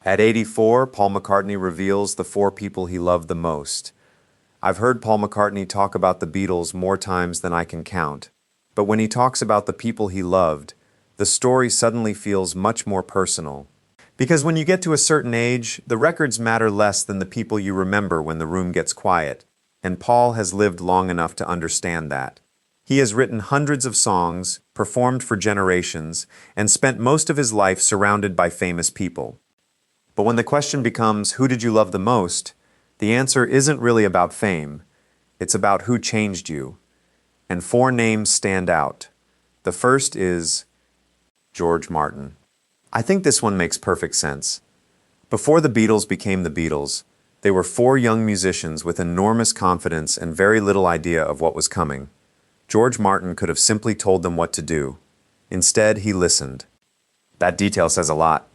At 84, Paul McCartney reveals the four people he loved the most. I've heard Paul McCartney talk about the Beatles more times than I can count, but when he talks about the people he loved, the story suddenly feels much more personal. Because when you get to a certain age, the records matter less than the people you remember when the room gets quiet, and Paul has lived long enough to understand that. He has written hundreds of songs, performed for generations, and spent most of his life surrounded by famous people. But when the question becomes, who did you love the most? The answer isn't really about fame. It's about who changed you. And four names stand out. The first is George Martin. I think this one makes perfect sense. Before the Beatles became the Beatles, they were four young musicians with enormous confidence and very little idea of what was coming. George Martin could have simply told them what to do. Instead, he listened. That detail says a lot.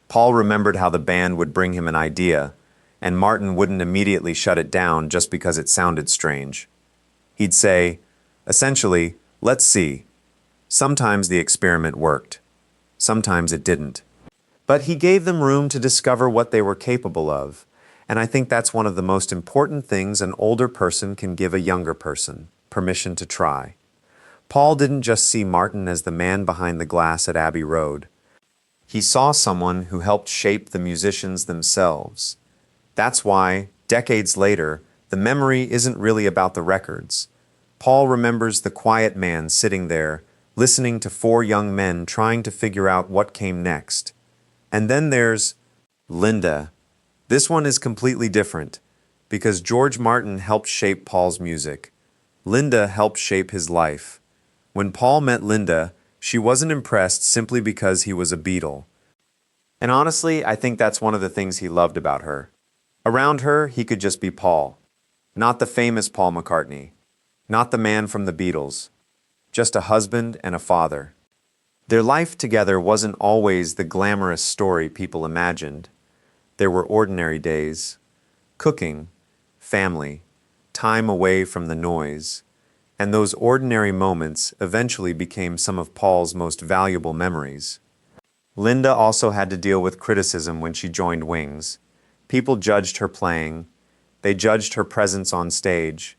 Paul remembered how the band would bring him an idea, and Martin wouldn't immediately shut it down just because it sounded strange. He'd say, essentially, let's see. Sometimes the experiment worked. Sometimes it didn't. But he gave them room to discover what they were capable of, and I think that's one of the most important things an older person can give a younger person, permission to try. Paul didn't just see Martin as the man behind the glass at Abbey Road. He saw someone who helped shape the musicians themselves. That's why, decades later, the memory isn't really about the records. Paul remembers the quiet man sitting there, listening to four young men trying to figure out what came next. And then there's Linda. This one is completely different, because George Martin helped shape Paul's music. Linda helped shape his life. When Paul met Linda, she wasn't impressed simply because he was a Beatle. And honestly, I think that's one of the things he loved about her. Around her, he could just be Paul. Not the famous Paul McCartney. Not the man from the Beatles. Just a husband and a father. Their life together wasn't always the glamorous story people imagined. There were ordinary days. Cooking, family, time away from the noise. And those ordinary moments eventually became some of Paul's most valuable memories. Linda also had to deal with criticism when she joined Wings. People judged her playing. They judged her presence on stage.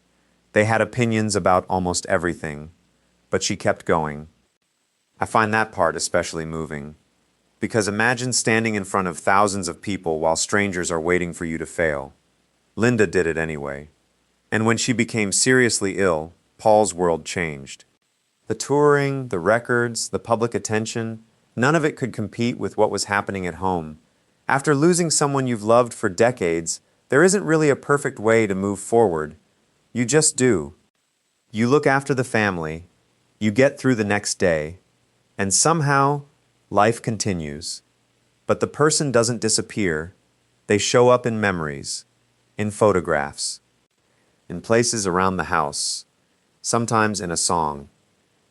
They had opinions about almost everything. But she kept going. I find that part especially moving. Because imagine standing in front of thousands of people while strangers are waiting for you to fail. Linda did it anyway. And when she became seriously ill, Paul's world changed. The touring, the records, the public attention, none of it could compete with what was happening at home. After losing someone you've loved for decades, there isn't really a perfect way to move forward. You just do. You look after the family, you get through the next day, and somehow, life continues. But the person doesn't disappear. They show up in memories, in photographs, in places around the house, sometimes in a song.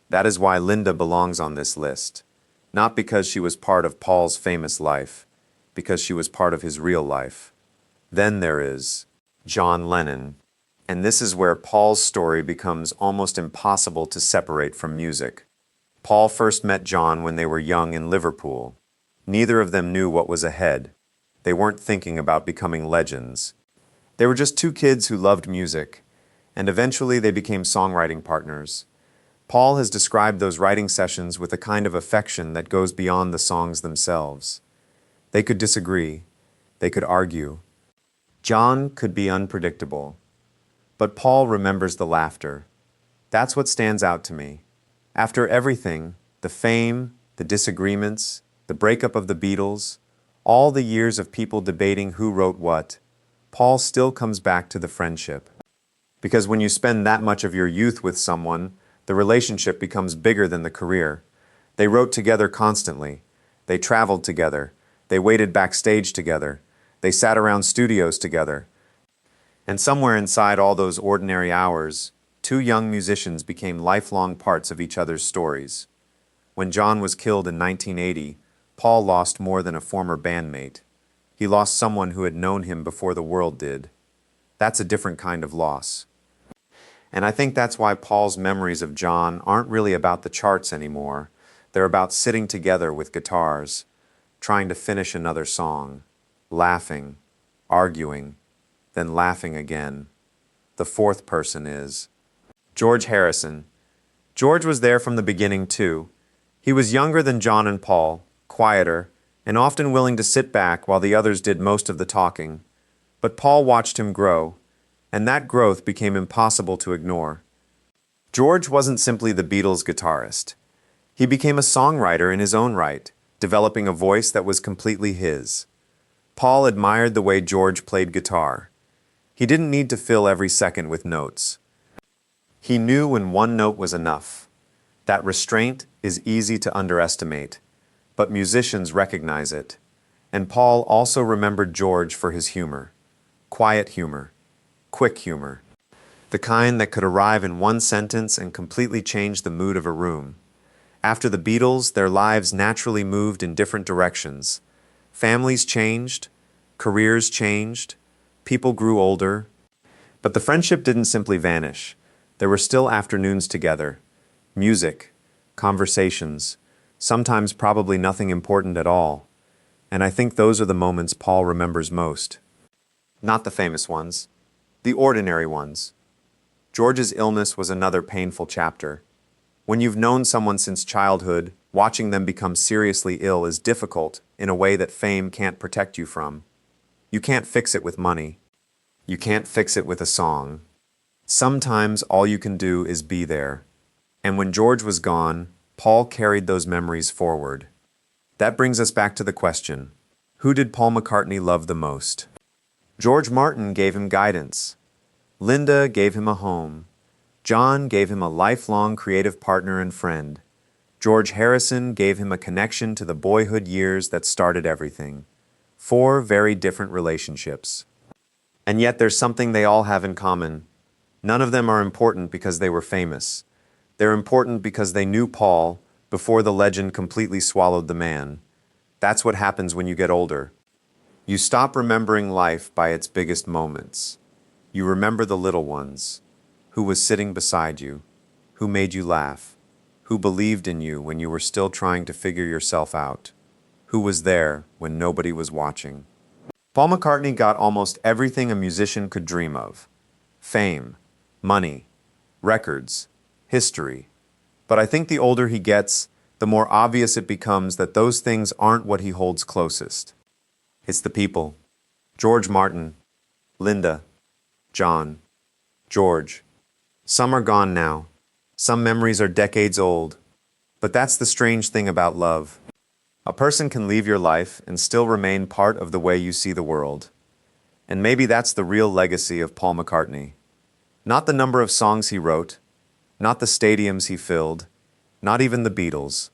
That is why Linda belongs on this list. Not because she was part of Paul's famous life, because she was part of his real life. Then there is John Lennon. And this is where Paul's story becomes almost impossible to separate from music. Paul first met John when they were young in Liverpool. Neither of them knew what was ahead. They weren't thinking about becoming legends. They were just two kids who loved music, and eventually they became songwriting partners. Paul has described those writing sessions with a kind of affection that goes beyond the songs themselves. They could disagree. They could argue. John could be unpredictable. But Paul remembers the laughter. That's what stands out to me. After everything, the fame, the disagreements, the breakup of the Beatles, all the years of people debating who wrote what, Paul still comes back to the friendship. Because when you spend that much of your youth with someone, the relationship becomes bigger than the career. They wrote together constantly. They traveled together. They waited backstage together. They sat around studios together. And somewhere inside all those ordinary hours, two young musicians became lifelong parts of each other's stories. When John was killed in 1980, Paul lost more than a former bandmate. He lost someone who had known him before the world did. That's a different kind of loss. And I think that's why Paul's memories of John aren't really about the charts anymore. They're about sitting together with guitars, trying to finish another song. laughing, arguing, then laughing again. The fourth person is George Harrison. George was there from the beginning, too. He was younger than John and Paul, quieter, and often willing to sit back while the others did most of the talking. But Paul watched him grow, and that growth became impossible to ignore. George wasn't simply the Beatles' guitarist. He became a songwriter in his own right, developing a voice that was completely his. Paul admired the way George played guitar. He didn't need to fill every second with notes. He knew when one note was enough. That restraint is easy to underestimate, but musicians recognize it. And Paul also remembered George for his humor. Quiet humor. Quick humor. The kind that could arrive in one sentence and completely change the mood of a room. After the Beatles, their lives naturally moved in different directions. Families changed, careers changed, people grew older. But the friendship didn't simply vanish. There were still afternoons together. Music, conversations, sometimes probably nothing important at all. And I think those are the moments Paul remembers most. Not the famous ones, the ordinary ones. George's illness was another painful chapter. When you've known someone since childhood, watching them become seriously ill is difficult in a way that fame can't protect you from. You can't fix it with money. You can't fix it with a song. Sometimes all you can do is be there. And when George was gone, Paul carried those memories forward. That brings us back to the question, who did Paul McCartney love the most? George Martin gave him guidance. Linda gave him a home. John gave him a lifelong creative partner and friend. George Harrison gave him a connection to the boyhood years that started everything. 4 very different relationships. And yet there's something they all have in common. None of them are important because they were famous. They're important because they knew Paul before the legend completely swallowed the man. That's what happens when you get older. You stop remembering life by its biggest moments. You remember the little ones. Who was sitting beside you? Who made you laugh? Who believed in you when you were still trying to figure yourself out? Who was there when nobody was watching? Paul McCartney got almost everything a musician could dream of. Fame, money, records, history. But I think the older he gets, the more obvious it becomes that those things aren't what he holds closest. It's the people. George Martin, Linda, John, George. Some are gone now. Some memories are decades old. But that's the strange thing about love. A person can leave your life and still remain part of the way you see the world. And maybe that's the real legacy of Paul McCartney. Not the number of songs he wrote, not the stadiums he filled, not even the Beatles.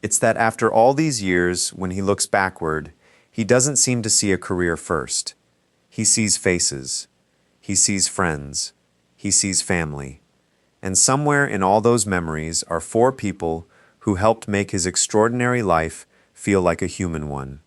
It's that after all these years, when he looks backward, he doesn't seem to see a career first. He sees faces. He sees friends. He sees family. And somewhere in all those memories are 4 people who helped make his extraordinary life feel like a human one.